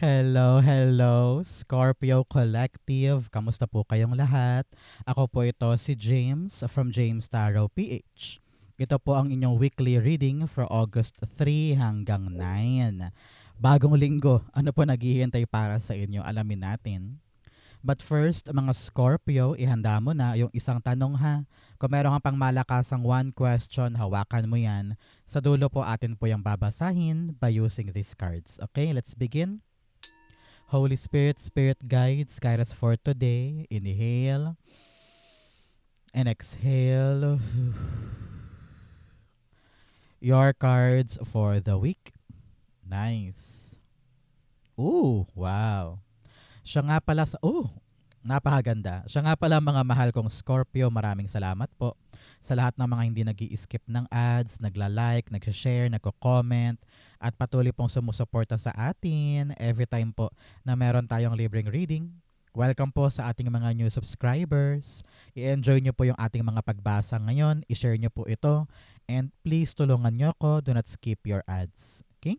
Hello, hello, Scorpio Collective. Kamusta po kayong lahat? Ako po ito si James from James Tarot PH. Ito po ang inyong weekly reading for August 3 hanggang 9. Bagong linggo, ano po naghihintay para sa inyo? Alamin natin. But first, mga Scorpio, ihanda mo na yung isang tanong ha. Kung meron kang pang malakasang one question, hawakan mo yan. Sa dulo po atin po yung babasahin by using these cards. Okay, let's begin. Holy Spirit, Spirit guides, guide us for today. Inhale and exhale. Your cards for the week. Nice. Ooh, wow. Siya nga pala sa... napakaganda. Siya nga pala mga mahal kong Scorpio, maraming salamat po sa lahat ng mga hindi nag-i-skip ng ads, nagla-like, nag-share, nagko-comment, at patuloy pong sumusuporta sa atin every time po na meron tayong libreng reading. Welcome po sa ating mga new subscribers. I-enjoy nyo po yung ating mga pagbasa ngayon. I-share nyo po ito. And please tulungan nyo ko. Do not skip your ads. Okay?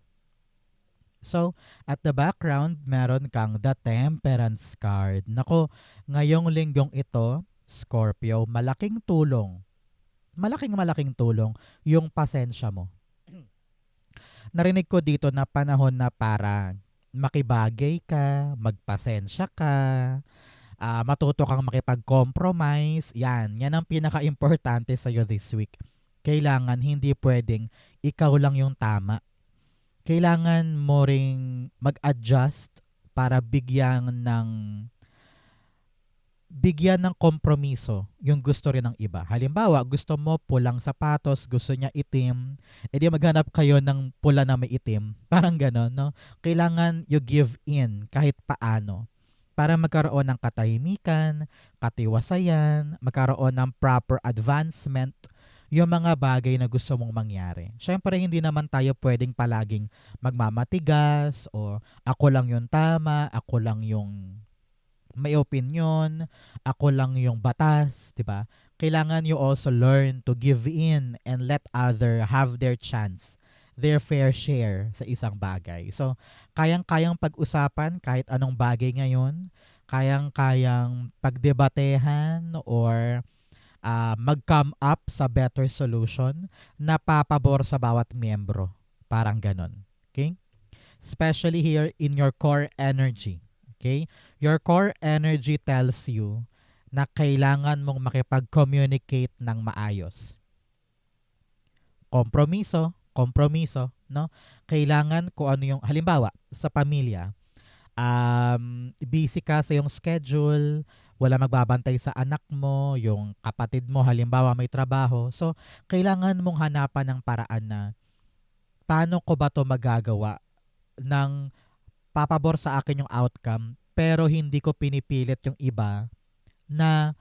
So, at the background, meron kang The Temperance card. Nako, ngayong linggong ito, Scorpio, malaking tulong yung pasensya mo. Narinig ko dito na panahon na para makibagay ka, magpasensya ka, matuto kang makipag-compromise. Yan ang pinaka-importante sa'yo this week. Kailangan hindi pwedeng ikaw lang yung tama. Kailangan mo ring mag-adjust para bigyan ng kompromiso yung gusto rin ng iba. Halimbawa, gusto mo pulang sapatos, gusto niya itim, edi maghanap kayo ng pula na may itim. Parang gano'n, no? Kailangan you give in kahit paano para magkaroon ng katahimikan, katiwasayan, magkaroon ng proper advancement yung mga bagay na gusto mong mangyari. Siyempre, hindi naman tayo pwedeng palaging magmamatigas o ako lang yung tama, ako lang yung may opinion, ako lang yung batas, di ba? Kailangan you also learn to give in and let other have their chance, their fair share sa isang bagay. So, kayang-kayang pag-usapan kahit anong bagay ngayon, kayang-kayang pagdebatehan or mag-come up sa better solution na papabor sa bawat miyembro. Parang ganon. Okay? Especially here in your core energy. Okay? Your core energy tells you na kailangan mong makipag-communicate ng maayos. Kompromiso, no? Kailangan kung ano yung, halimbawa, sa pamilya, busy ka sa yung schedule, wala magbabantay sa anak mo, yung kapatid mo halimbawa may trabaho. So, kailangan mong hanapan ng paraan na paano ko ba to magagawa ng papabor sa akin yung outcome pero hindi ko pinipilit yung iba na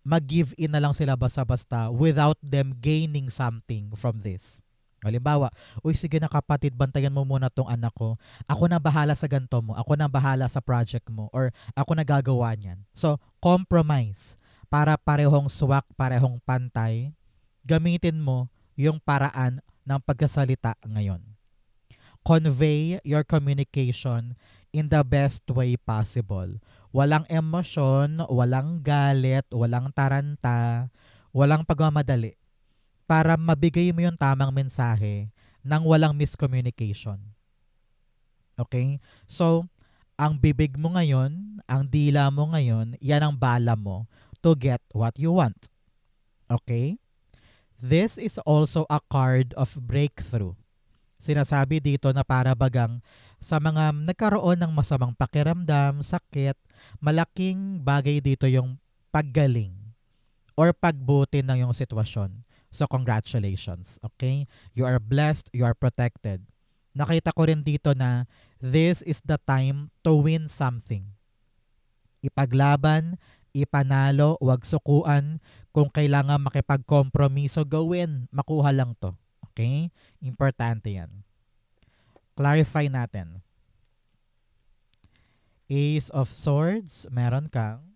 mag-give in na lang sila basta-basta without them gaining something from this. Halimbawa, uy sige na kapatid, bantayan mo muna tong anak ko. Ako na bahala sa ganito mo. Ako na bahala sa project mo. Or ako na gagawa niyan. So, compromise. Para parehong swak, parehong pantay, gamitin mo yung paraan ng pagkasalita ngayon. Convey your communication in the best way possible. Walang emosyon, walang galit, walang taranta, walang pagmamadali para mabigay mo yung tamang mensahe nang walang miscommunication. Okay? So, ang bibig mo ngayon, ang dila mo ngayon, yan ang bala mo to get what you want. Okay? This is also a card of breakthrough. Sinasabi dito na para bagang sa mga nagkaroon ng masamang pakiramdam, sakit, malaking bagay dito yung paggaling or pagbuti ng yung sitwasyon. So, congratulations. Okay? You are blessed. You are protected. Nakita ko rin dito na this is the time to win something. Ipaglaban, ipanalo, wag sukuan. Kung kailangan makipagkompromiso, gawin. Makuha lang to. Okay? Importante yan. Clarify natin. Ace of Swords, meron kang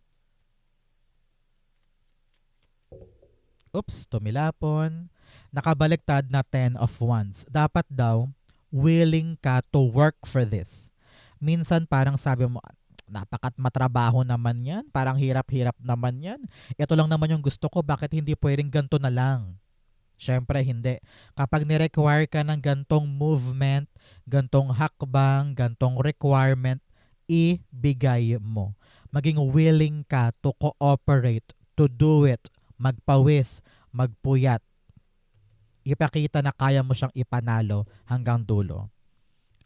tumilapon. Nakabaliktad na 10 of Wands. Dapat daw, willing ka to work for this. Minsan parang sabi mo, napakat matrabaho naman yan, parang hirap-hirap naman yan. Ito lang naman yung gusto ko, bakit hindi pwedeng ganito na lang? Siyempre, hindi. Kapag ni-require ka ng gantong movement, gantong hakbang, gantong requirement, ibigay mo. Maging willing ka to cooperate, to do it, magpawis, magpuyat. Ipakita na kaya mo siyang ipanalo hanggang dulo.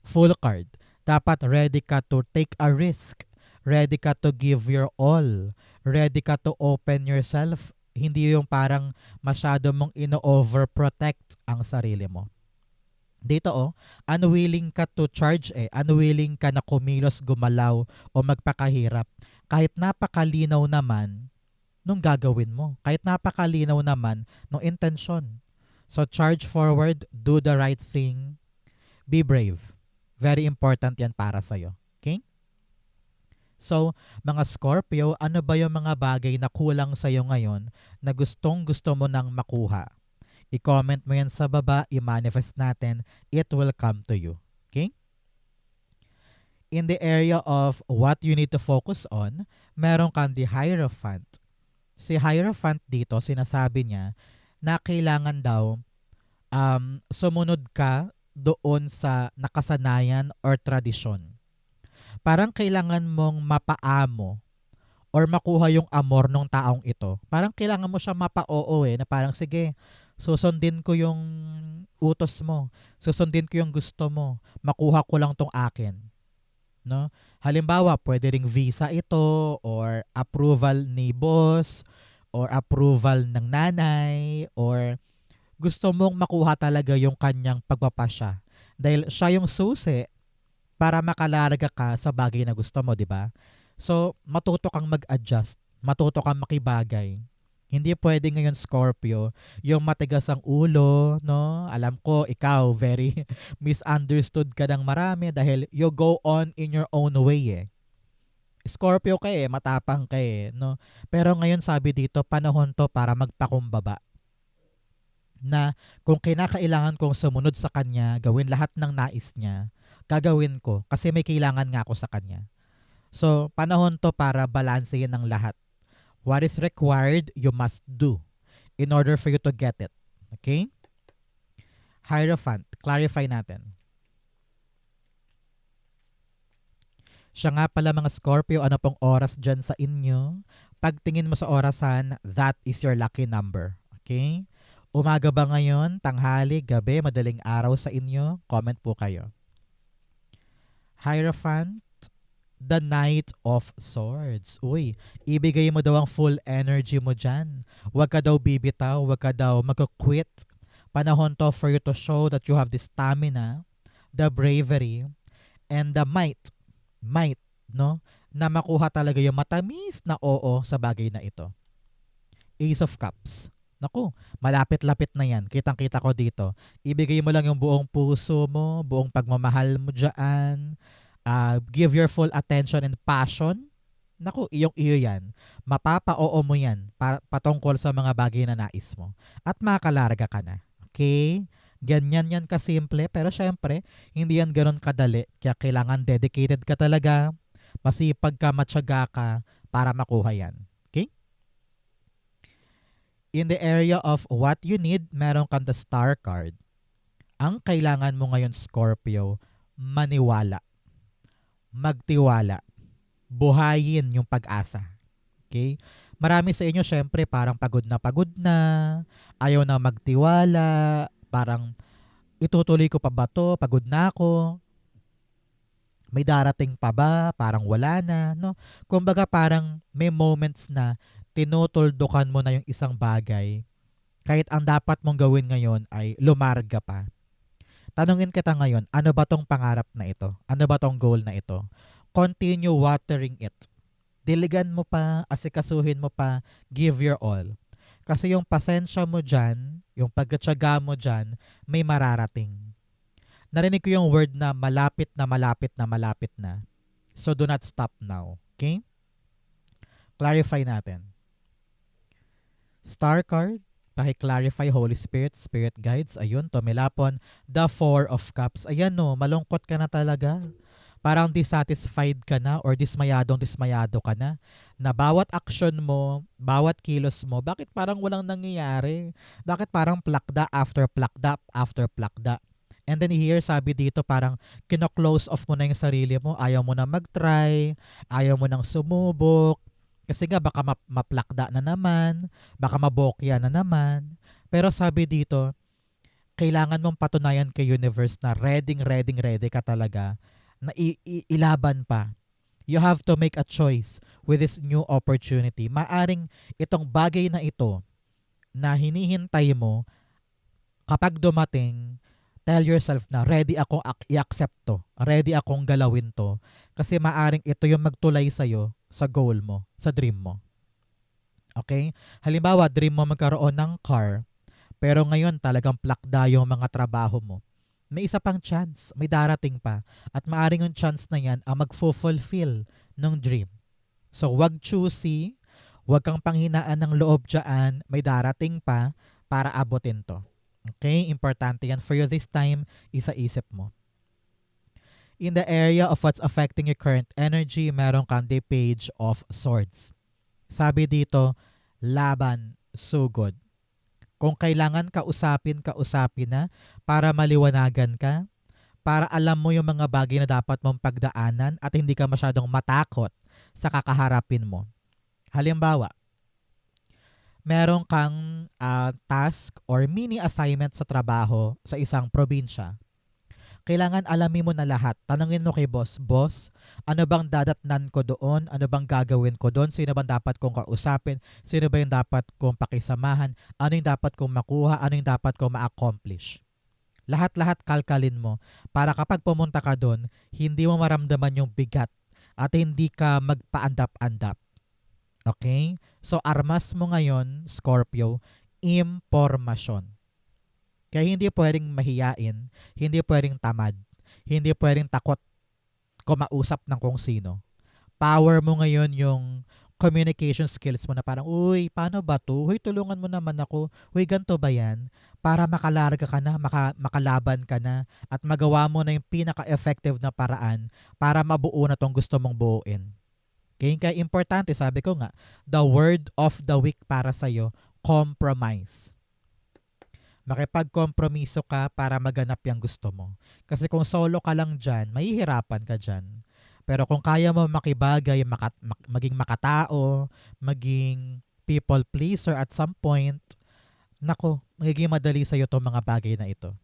Full card. Dapat ready ka to take a risk. Ready ka to give your all. Ready ka to open yourself. Hindi yung parang masyado mong ino-overprotect ang sarili mo. Dito unwilling ka to charge unwilling ka na kumilos, gumalaw o magpakahirap. Kahit napakalinaw naman nung gagawin mo. Kahit napakalinaw naman nung intensyon. So charge forward, do the right thing, be brave. Very important yan para sa'yo. Okay? So, mga Scorpio, ano ba yung mga bagay na kulang sa'yo ngayon na gustong gusto mo nang makuha? I-comment mo yan sa baba, i-manifest natin, it will come to you. Okay? In the area of what you need to focus on, meron kang the Hierophant. Si Hierophant dito, sinasabi niya na kailangan daw sumunod ka doon sa nakasanayan or tradisyon. Parang kailangan mong mapaamo or makuha yung amor ng taong ito. Parang kailangan mo siya mapa-oo na parang sige, susundin ko yung utos mo. Susundin ko yung gusto mo. Makuha ko lang tong akin. No? Halimbawa, pwede ring visa ito or approval ni boss or approval ng nanay or gusto mong makuha talaga yung kanyang pagpapasya. Dahil siya yung susi para makalarga ka sa bagay na gusto mo, di ba? So, matuto kang mag-adjust. Matuto kang makibagay. Hindi pwede ngayon, Scorpio, yung matigas ang ulo, no? Alam ko, ikaw, very misunderstood ka ng marami dahil you go on in your own way Scorpio ka matapang ka no? Pero ngayon sabi dito, panahon to para magpakumbaba. Na kung kinakailangan kong sumunod sa kanya, gawin lahat ng nais niya, gagawin ko kasi may kailangan nga ako sa kanya. So, panahon to para balansehin ng lahat. What is required, you must do in order for you to get it. Okay? Hierophant, clarify natin. Siya nga pala mga Scorpio, ano pong oras dyan sa inyo? Pagtingin mo sa orasan, that is your lucky number. Okay? Umaga ba ngayon, tanghali, gabi, madaling araw sa inyo? Comment po kayo. Hierophant, the Knight of Swords. Uy, ibigay mo daw ang full energy mo dyan. Huwag ka daw bibitaw, huwag ka daw mag-quit. Panahon to for you to show that you have the stamina, the bravery, and the might, no? Na makuha talaga yung matamis na oo sa bagay na ito. Ace of Cups. Naku, malapit-lapit na yan. Kitang-kita ko dito. Ibigay mo lang yung buong puso mo, buong pagmamahal mo dyan. Give your full attention and passion. Naku, iyo yan. Mapapa-oo mo yan patungkol sa mga bagay na nais mo. At makalarga ka na. Okay? Ganyan yan kasimple. Pero syempre, hindi yan ganun kadali. Kaya kailangan dedicated ka talaga. Masipag ka, matyaga ka para makuha yan. In the area of what you need, meron kang the Star card. Ang kailangan mo ngayon, Scorpio, maniwala. Magtiwala. Buhayin yung pag-asa. Okay? Marami sa inyo, syempre, parang pagod na, ayaw na magtiwala, parang itutuloy ko pa ba to, pagod na ako, may darating pa ba, parang wala na, no? Kumbaga parang may moments na tinutuldukan mo na yung isang bagay kahit ang dapat mong gawin ngayon ay lumarga pa. Tanungin kita ngayon, ano ba tong pangarap na ito? Ano ba tong goal na ito? Continue watering it. Diligan mo pa, asikasuhin mo pa, give your all. Kasi yung pasensya mo dyan, yung pagkatsaga mo dyan, may mararating. Narinig ko yung word na malapit na malapit na malapit na. So do not stop now. Okay? Clarify natin. Star card, paki-clarify Holy Spirit, Spirit Guides. Ayun, tumilapon. The Four of Cups. Ayan no, malungkot ka na talaga. Parang dissatisfied ka na or dismayadong dismayado ka na bawat action mo, bawat kilos mo, bakit parang walang nangyayari? Bakit parang plakda after plakda after plakda? And then here, sabi dito parang kino-close off mo na yung sarili mo, ayaw mo na mag-try, ayaw mo nang sumubok, kasi nga baka maplakda na naman, baka mabokya na naman. Pero sabi dito, kailangan mong patunayan kay universe na ready ka talaga na ilaban pa. You have to make a choice with this new opportunity. Maaring itong bagay na ito na hinihintay mo, kapag dumating, tell yourself na ready akong i-accept to. Ready akong galawin to. Kasi maaring ito yung magtulay sa'yo sa goal mo, sa dream mo. Okay? Halimbawa, dream mo magkaroon ng car, pero ngayon talagang plakda yung mga trabaho mo. May isa pang chance, may darating pa. At maaring yung chance na yan ang mag-fulfill ng dream. So wag choosy, wag kang panghinaan ng loob dyan, may darating pa para abutin to. Okay? Importante yan for you this time, isa-isip mo. In the area of what's affecting your current energy, meron kang the Page of Swords. Sabi dito, laban, sugod. Kung kailangan kausapin na para maliwanagan ka, para alam mo yung mga bagay na dapat mong pagdaanan at hindi ka masyadong matakot sa kakaharapin mo. Halimbawa, meron kang task or mini assignment sa trabaho sa isang probinsya. Kailangan alamin mo na lahat. Tanungin mo kay boss, boss, ano bang dadatnan ko doon? Ano bang gagawin ko doon? Sino bang dapat kong kausapin? Sino ba yung dapat kong pakisamahan? Ano yung dapat kong makuha? Ano yung dapat kong ma-accomplish? Lahat-lahat kalkalin mo para kapag pumunta ka doon, hindi mo maramdaman yung bigat at hindi ka magpaandap-andap. Okay? So, armas mo ngayon, Scorpio, impormasyon. Kaya hindi pwedeng mahiyain, hindi pwedeng tamad, hindi pwedeng takot kumausap ng kung sino. Power mo ngayon yung communication skills mo na parang, uy, paano ba to? Uy, tulungan mo naman ako. Uy, ganito ba yan? Para makalarga ka na, makalaban ka na, at magawa mo na yung pinaka-effective na paraan para mabuo na tong gusto mong buuin. Kaya importante, sabi ko nga, the word of the week para sa'yo, compromise. Makipagkompromiso ka para maganap yung gusto mo. Kasi kung solo ka lang dyan, mahihirapan ka dyan. Pero kung kaya mo makibagay, maging makatao, maging people pleaser at some point, nako, magiging madali sa'yo itong mga bagay na ito.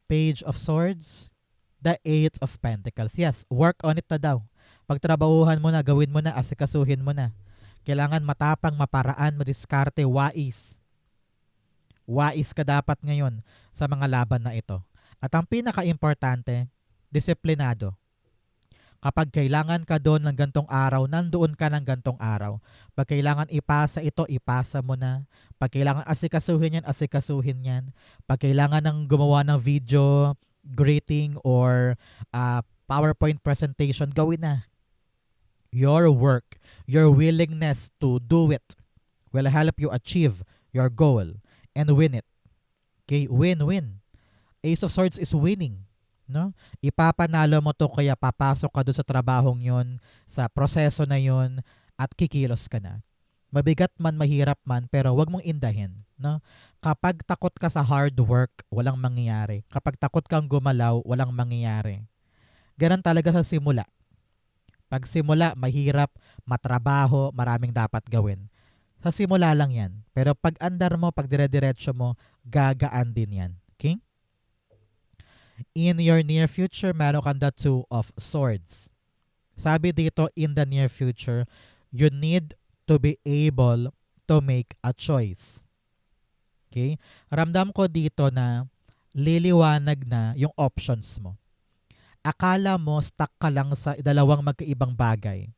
Page of Swords, the Eight of Pentacles. Yes, work on it na daw. Pagtrabahuhan mo na, gawin mo na, asikasuhin mo na. Kailangan matapang, maparaan, madiskarte, wais. Wais ka dapat ngayon sa mga laban na ito. At ang pinaka-importante, disiplinado. Kapag kailangan ka doon ng gantong araw, nandoon ka ng gantong araw. Pag kailangan ipasa ito, ipasa mo na. Pag kailangan asikasuhin yan. Pag kailangan ng gumawa ng video, greeting, or PowerPoint presentation, gawin na. Your work, your willingness to do it will help you achieve your goal and win it. Okay, win-win. Ace of Swords is winning. No? Ipapanalo mo to kaya papasok ka doon sa trabahong yon, sa proseso na yon, at kikilos ka na. Mabigat man, mahirap man, pero wag mong indahin. No? Kapag takot ka sa hard work, walang mangyayari. Kapag takot kang gumalaw, walang mangyayari. Ganun talaga sa simula. Pag simula, mahirap, matrabaho, maraming dapat gawin. Sa simula lang yan. Pero pag andar mo, pag dire-diretso mo, gagaan din yan. Okay? In your near future, meron kang the Two of Swords. Sabi dito, in the near future, you need to be able to make a choice. Okay? Ramdam ko dito na liliwanag na yung options mo. Akala mo stuck ka lang sa dalawang magkaibang bagay.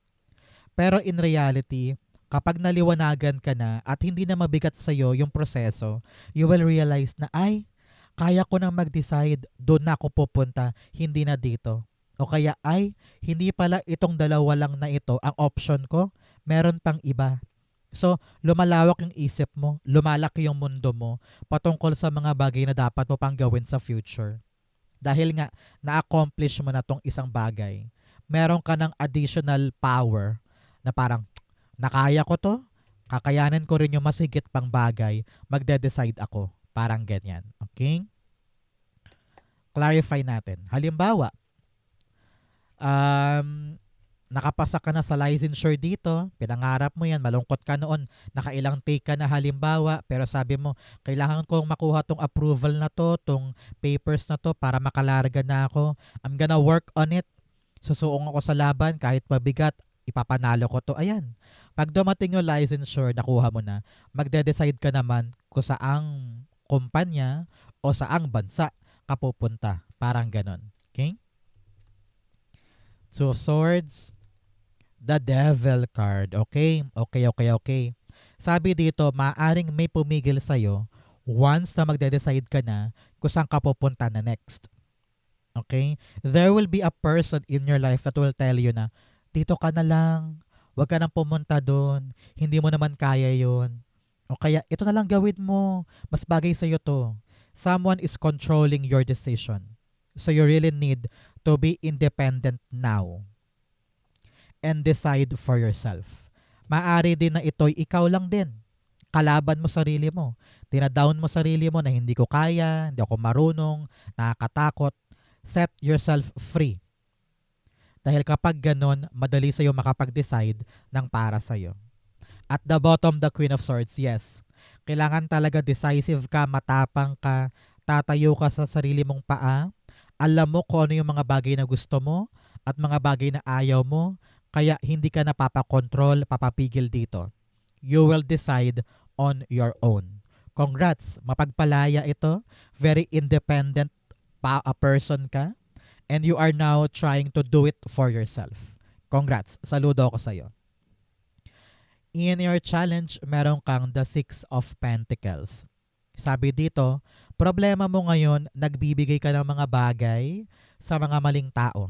Pero in reality, kapag naliwanagan ka na at hindi na mabigat sa'yo yung proseso, you will realize na, ay, kaya ko nang mag-decide, doon na ako pupunta, hindi na dito. O kaya, ay, hindi pala itong dalawa lang na ito ang option ko, meron pang iba. So, lumalawak yung isip mo, lumalaki yung mundo mo, patungkol sa mga bagay na dapat mo pang gawin sa future. Dahil nga na-accomplish mo na tong isang bagay, meron ka ng additional power na parang nakaya ko to, kakayanin ko rin yung mas higit pang bagay, magde-decide ako. Parang ganyan. Okay? Clarify natin. Halimbawa, um, nakapasa ka na sa licensure dito, pinangarap mo yan, malungkot ka noon, nakailang take ka na halimbawa, pero sabi mo, kailangan kong makuha tong approval na to, tong papers na to para makalarga na ako. I'm gonna work on it. Susuong ako sa laban kahit mabigat, ipapanalo ko to. Ayan. Pag dumating yung licensure, nakuha mo na, magde-decide ka naman kung saang kumpanya o saang bansa ka pupunta. Parang ganon. Okay? Two of Swords, the Devil card. Okay? Okay. Sabi dito, maaring may pumigil sa'yo once na magde-decide ka na kung saan ka pupunta na next. Okay? There will be a person in your life that will tell you na, dito ka na lang, huwag ka nang pumunta doon, hindi mo naman kaya yon. O kaya, ito na lang gawin mo, mas bagay sa'yo to. Someone is controlling your decision. So you really need to be independent now and decide for yourself. Maari din na ito'y ikaw lang din. Kalaban mo sarili mo. Tinadown mo sarili mo na hindi ko kaya, hindi ako marunong, nakakatakot. Set yourself free. Dahil kapag ganon, madali sa'yo makapag-decide ng para sa'yo. At the bottom, the Queen of Swords, yes. Kailangan talaga decisive ka, matapang ka, tatayo ka sa sarili mong paa. Alam mo kung ano yung mga bagay na gusto mo at mga bagay na ayaw mo, kaya hindi ka napapakontrol, papapigil dito. You will decide on your own. Congrats, mapagpalaya ito. Very independent a person ka. And you are now trying to do it for yourself. Congrats, saludo ako sa'yo. In your challenge, meron kang the Six of Pentacles. Sabi dito, problema mo ngayon, nagbibigay ka ng mga bagay sa mga maling tao.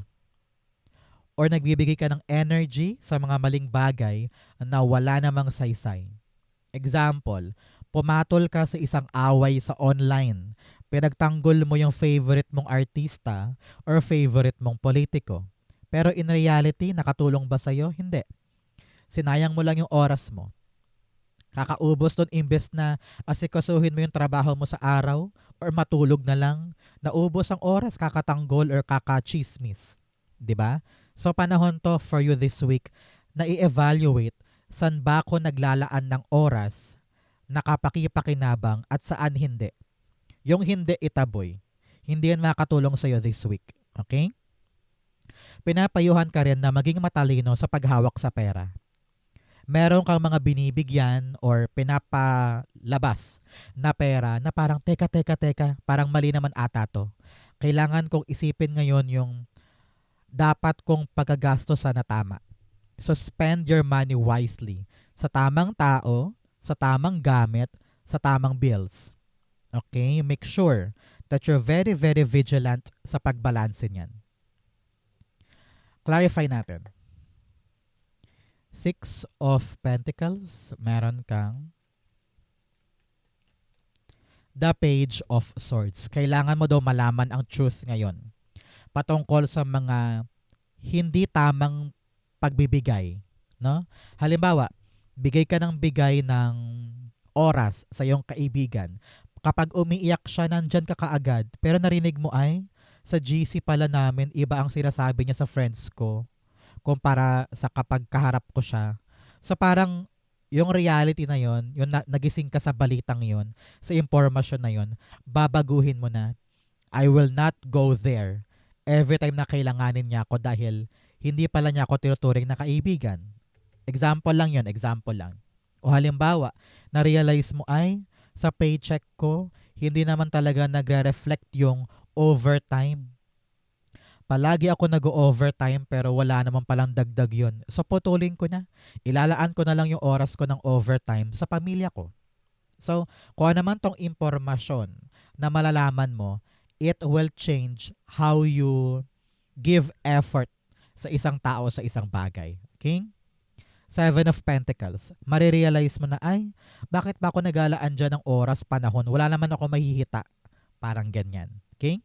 Or nagbibigay ka ng energy sa mga maling bagay na wala namang saysay. Example, pumatol ka sa isang away sa online. Pinagtanggol mo yung favorite mong artista or favorite mong politiko. Pero in reality, nakatulong ba sa'yo? Hindi. Sinayang mo lang yung oras mo. Kakaubos doon imbes na asikasuhin mo yung trabaho mo sa araw or matulog na lang, naubos ang oras, kakatanggol or kakachismis. 'Di ba? So panahon to for you this week na i-evaluate saan ba ako naglalaan ng oras, nakapakipakinabang at saan hindi. Yung hindi itaboy. Hindi yan makatulong sa'yo this week. Okay? Pinapayuhan ka rin na maging matalino sa paghawak sa pera. Meron kang mga binibigyan or pinapalabas na pera na parang teka, parang mali naman ata to. Kailangan kong isipin ngayon yung dapat kong paggagastos na tama. So spend your money wisely sa tamang tao, sa tamang gamit, sa tamang bills. Okay? Make sure that you're very, very vigilant sa pagbalanse niyan. Clarify natin. Six of Pentacles, meron kang the Page of Swords. Kailangan mo daw malaman ang truth ngayon patungkol sa mga hindi tamang pagbibigay. No? Halimbawa, bigay ka ng bigay ng oras sa iyong kaibigan. Kapag umiiyak siya, nandyan ka kaagad. Pero narinig mo ay, sa GC pala namin, iba ang sinasabi niya sa friends ko kumpara sa kapag kaharap ko siya. So parang yung reality na yon, yung nagising ka sa balitang yon, sa impormasyon na yon, babaguhin mo na. I will not go there every time na kailanganin niya ako dahil hindi pala niya ako tinuturing na kaibigan. Example lang yon, example lang. O halimbawa, na-realize mo ay sa paycheck ko, hindi naman talaga nagre-reflect yung overtime. Palagi ako nag-overtime pero wala naman palang dagdag yun. So putulin ko na. Ilalaan ko na lang yung oras ko ng overtime sa pamilya ko. So kung ano naman tong impormasyon na malalaman mo, it will change how you give effort sa isang tao, sa isang bagay. Okay? Seven of Pentacles. Marirealize mo na, ay, bakit ba ako nagalaan dyan ng oras, panahon? Wala naman ako mahihita. Parang ganyan. Okay?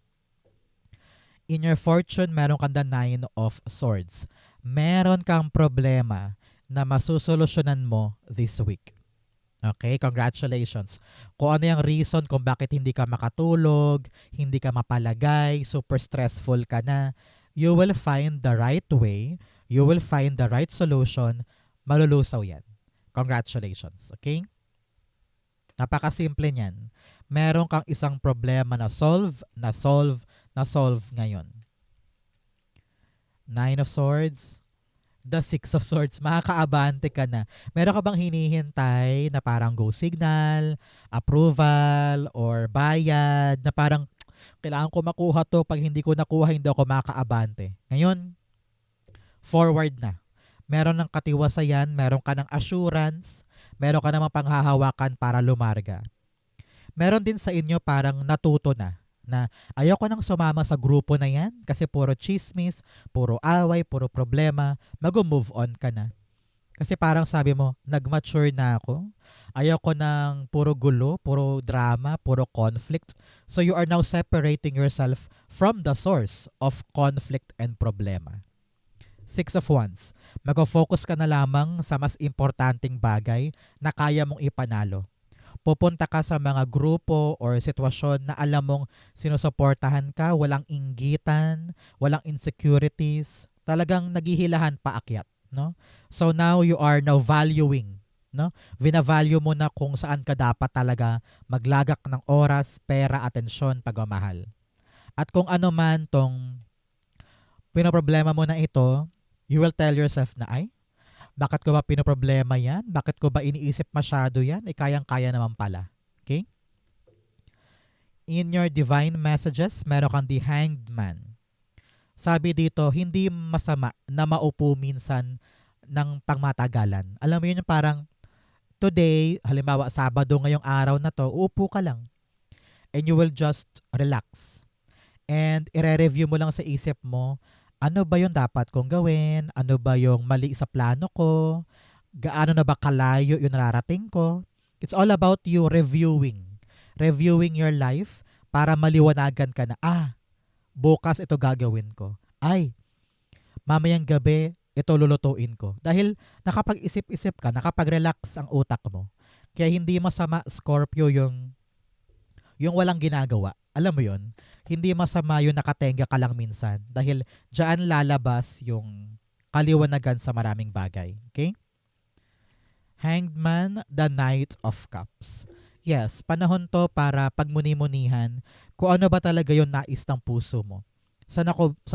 In your fortune, meron kang the Nine of Swords. Meron kang problema na masusolusyonan mo this week. Okay, congratulations. Kung ano yung reason kung bakit hindi ka makatulog, hindi ka mapalagay, super stressful ka na, you will find the right way, you will find the right solution, malulusaw yan. Congratulations, okay? Napakasimple niyan. Meron kang isang problema na solve, na solve, na solve ngayon. Nine of Swords, the Six of Swords, makakaabante ka na. Meron ka bang hinihintay na parang go signal, approval, or bayad, na parang kailangan ko makuha to, pag hindi ko nakuha, hindi ako makakaabante. Ngayon, forward na. Meron ng katiwasayan, meron ka ng assurance, meron ka namang panghahawakan para lumarga. Meron din sa inyo parang natuto na ayoko nang sumama sa grupo na yan kasi puro chismis, puro away, puro problema, mag-move on ka na. Kasi parang sabi mo, nag-mature na ako. Ayoko ng puro gulo, puro drama, puro conflict. So you are now separating yourself from the source of conflict and problema. Six of Wands, mag-focus ka na lamang sa mas importanteng bagay na kaya mong ipanalo. Pupunta ka sa mga grupo or sitwasyon na alam mong sinusuportahan ka, walang inggitan, walang insecurities, talagang naghihilahan paakyat, no? So now you are now valuing, no? Vina-value mo na kung saan ka dapat talaga maglagak ng oras, pera, atensyon, pagmamahal. At kung ano man tong pinoproblema mo na ito, you will tell yourself na, ay, bakit ko ba pinoproblema yan? Bakit ko ba iniisip masyado yan? Kayang-kaya naman pala. Okay? In your divine messages, meron kang the Hanged Man. Sabi dito, hindi masama na maupo minsan ng pangmatagalan. Alam mo yun yung parang, today, halimbawa Sabado ngayong araw na to, uupo ka lang. And you will just relax. And ire-review mo lang sa isip mo, ano ba yung dapat kong gawin? Ano ba yung mali sa plano ko? Gaano na ba kalayo yung nararating ko? It's all about you reviewing. Reviewing your life para maliwanagan ka na, bukas ito gagawin ko. Ay, mamayang gabi, ito lulutuin ko. Dahil nakapag-isip-isip ka, nakapag-relax ang utak mo. Kaya hindi masama, Scorpio, yung walang ginagawa. Alam mo yun? Hindi masama yung nakatenga ka lang minsan dahil dyan lalabas yung kaliwanagan sa maraming bagay. Okay? Hanged Man, the Knight of Cups. Yes, panahon to para pagmuni-munihan kung ano ba talaga yung nais ng puso mo. Saan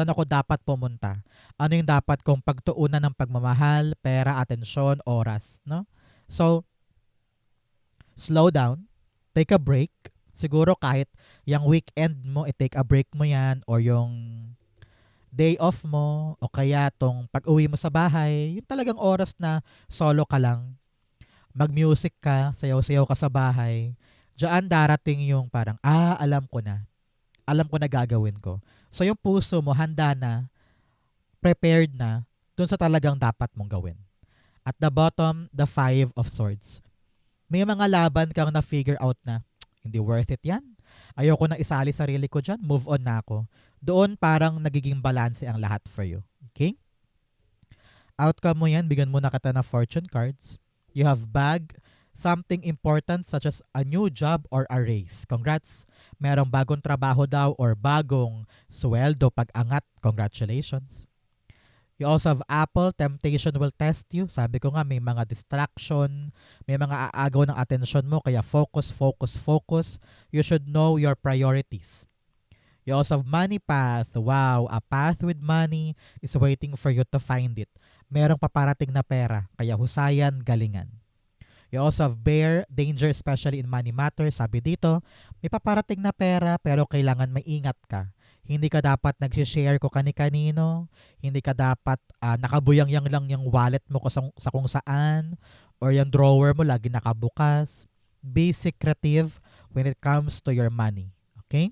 ako dapat pumunta? Ano yung dapat kong pagtuunan ng pagmamahal, pera, atensyon, oras, no? So, slow down, take a break. Siguro kahit yung weekend mo, i-take a break mo yan, or yung day off mo, o kaya tong pag-uwi mo sa bahay, yung talagang oras na solo ka lang, mag-music ka, sayaw-sayaw ka sa bahay, diyan darating yung parang, alam ko na gagawin ko. So yung puso mo, handa na, prepared na, dun sa talagang dapat mong gawin. At the bottom, the Five of Swords. May mga laban kang na-figure out na, hindi worth it yan. Ayoko na isali sarili ko dyan. Move on na ako. Doon parang nagiging balance ang lahat for you. Okay? Outcome mo yan. Bigyan mo na kita na fortune cards. You have bag something important such as a new job or a raise. Congrats. Merong bagong trabaho daw or bagong sweldo pag-angat. Congratulations. You also have Apple, temptation will test you. Sabi ko nga, may mga distraction, may mga aagaw ng atensyon mo, kaya focus, focus, focus. You should know your priorities. You also have money path. Wow, a path with money is waiting for you to find it. Merong paparating na pera, kaya husayan, galingan. You also have bear, danger especially in money matters. Sabi dito, may paparating na pera pero kailangan maingat ka. Hindi ka dapat nag-share ko kani-kanino. Hindi ka dapat nakabuyang-yang lang yung wallet mo sa kung saan. Or yung drawer mo lagi nakabukas. Be secretive when it comes to your money. Okay?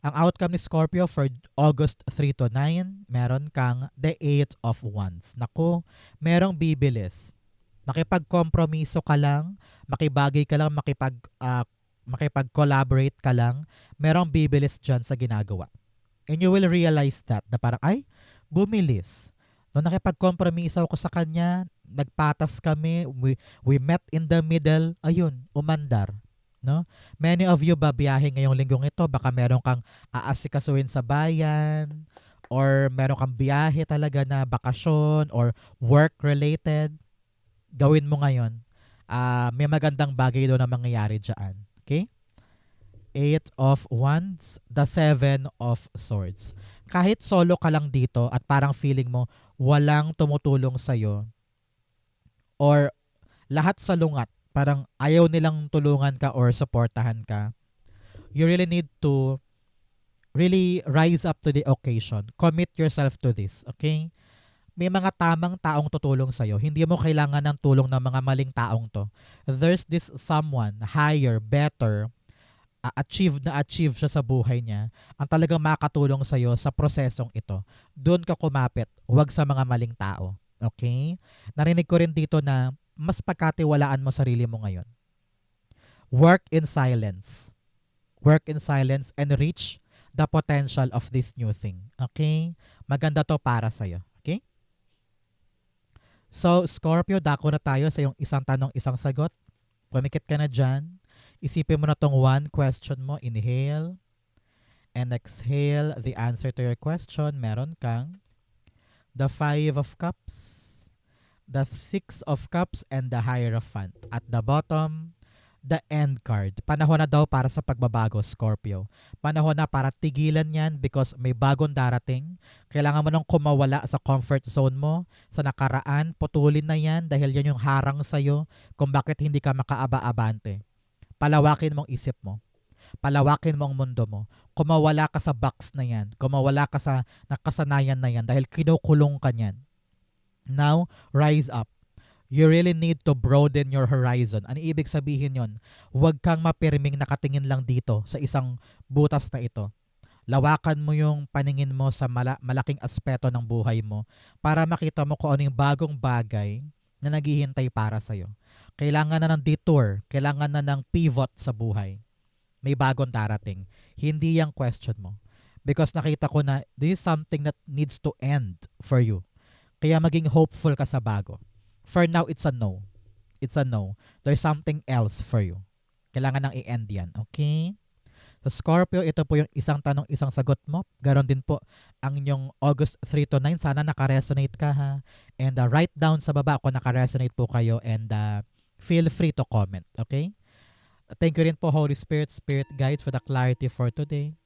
Ang outcome ni Scorpio for August 3 to 9, meron kang the 8 of Wands. Naku, merong bibilis. Makipag-kompromiso ka lang, makibagay ka lang, makipag-collaborate ka lang, merong bibilis dyan sa ginagawa. And you will realize that, na parang, ay, bumilis. Nung nakipag-compromise ako sa kanya, nagpatas kami, we met in the middle, ayun, umandar. No? Many of you ba biyahe ngayong linggong ito, baka meron kang aasikasuhin sa bayan, or meron kang biyahe talaga na bakasyon, or work-related, gawin mo ngayon. May magandang bagay doon na mangyayari dyan. Okay? Eight of Wands, the Seven of Swords. Kahit solo ka lang dito at parang feeling mo walang tumutulong sa'yo or lahat salungat, parang ayaw nilang tulungan ka or supportahan ka, you really need to really rise up to the occasion. Commit yourself to this, okay? May mga tamang taong tutulong sa'yo. Hindi mo kailangan ng tulong ng mga maling taong to. There's this someone higher, better, achieve siya sa buhay niya, ang talagang makakatulong sa'yo sa prosesong ito. Doon ka kumapit, huwag sa mga maling tao. Okay? Narinig ko rin dito na mas pagkatiwalaan mo sarili mo ngayon. Work in silence. Work in silence and reach the potential of this new thing. Okay? Maganda to para sa'yo. Okay? So, Scorpio, dako na tayo sa yung isang tanong, isang sagot. Pumikit ka na dyan. Isipin mo na tong one question mo. Inhale and exhale the answer to your question. Meron kang the Five of Cups, the Six of Cups, and the Hierophant. At the bottom, the End card. Panahon na daw para sa pagbabago, Scorpio. Panahon na para tigilan yan because may bagong darating. Kailangan mo nang kumawala sa comfort zone mo, sa nakaraan. Putulin na yan dahil yan yung harang sa'yo kung bakit hindi ka makaaba-abante. Palawakin mong isip mo. Palawakin mo ang mundo mo. Kumawala ka sa box na yan. Kumawala ka sa nakasanayan na yan dahil kinukulong ka niyan. Now, rise up. You really need to broaden your horizon. Ano ibig sabihin yon? Huwag kang mapirming nakatingin lang dito sa isang butas na ito. Lawakan mo yung paningin mo sa malaking aspeto ng buhay mo para makita mo kung ano yung bagong bagay na naghihintay para sa'yo. Kailangan na ng detour, kailangan na ng pivot sa buhay. May bagong darating. Hindi yung question mo. Because nakita ko na this is something that needs to end for you. Kaya maging hopeful ka sa bago. For now, it's a no. It's a no. There's something else for you. Kailangan nang i-end yan. Okay? So Scorpio, ito po yung isang tanong, isang sagot mo. Ganon din po ang inyong August 3 to 9. Sana naka-resonate ka ha. And write down sa baba kung naka-resonate po kayo and feel free to comment. Okay? Thank you rin po Holy Spirit, Spirit Guides for the clarity for today.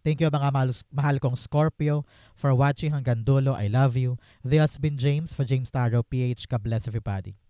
Thank you mga mahal kong Scorpio for watching hanggang dulo. I love you. This has been James for James Tarot PH. God bless everybody.